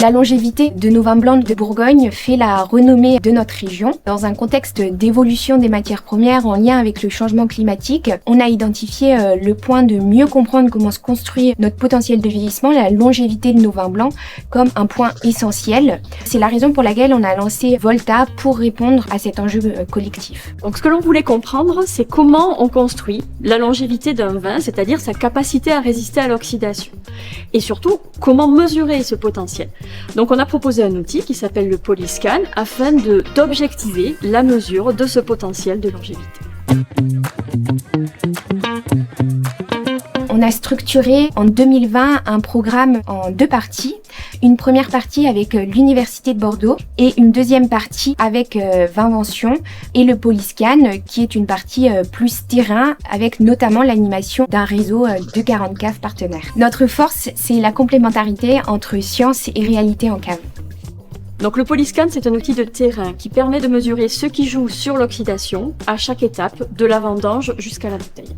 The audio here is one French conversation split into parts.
La longévité de nos vins blancs de Bourgogne fait la renommée de notre région. Dans un contexte d'évolution des matières premières en lien avec le changement climatique, on a identifié le point de mieux comprendre comment se construit notre potentiel de vieillissement, la longévité de nos vins blancs, comme un point essentiel. C'est la raison pour laquelle on a lancé Volta pour répondre à cet enjeu collectif. Donc ce que l'on voulait comprendre, c'est comment on construit la longévité d'un vin, c'est-à-dire sa capacité à résister à l'oxydation. Et surtout, comment mesurer ce potentiel. Donc on a proposé un outil qui s'appelle le Polyscan afin d'objectiver la mesure de ce potentiel de longévité. On a structuré en 2020 un programme en 2 parties. Une première partie avec l'Université de Bordeaux et une deuxième partie avec Vinvention et le Polyscan qui est une partie plus terrain avec notamment l'animation d'un réseau de 40 caves partenaires. Notre force, c'est la complémentarité entre science et réalité en cave. Donc le Polyscan, c'est un outil de terrain qui permet de mesurer ce qui joue sur l'oxydation à chaque étape, de la vendange jusqu'à la bouteille.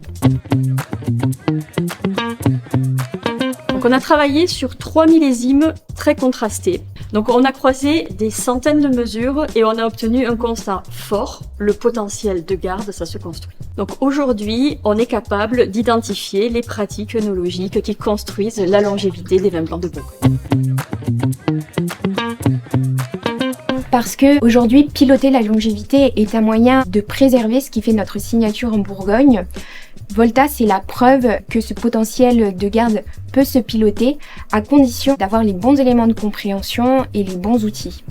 Donc on a travaillé sur 3 millésimes très contrastés. Donc on a croisé des centaines de mesures et on a obtenu un constat fort, le potentiel de garde, ça se construit. Donc aujourd'hui, on est capable d'identifier les pratiques œnologiques qui construisent la longévité des vins blancs de Bourgogne. Parce que aujourd'hui, piloter la longévité est un moyen de préserver ce qui fait notre signature en Bourgogne. Volta, c'est la preuve que ce potentiel de garde peut se piloter à condition d'avoir les bons éléments de compréhension et les bons outils.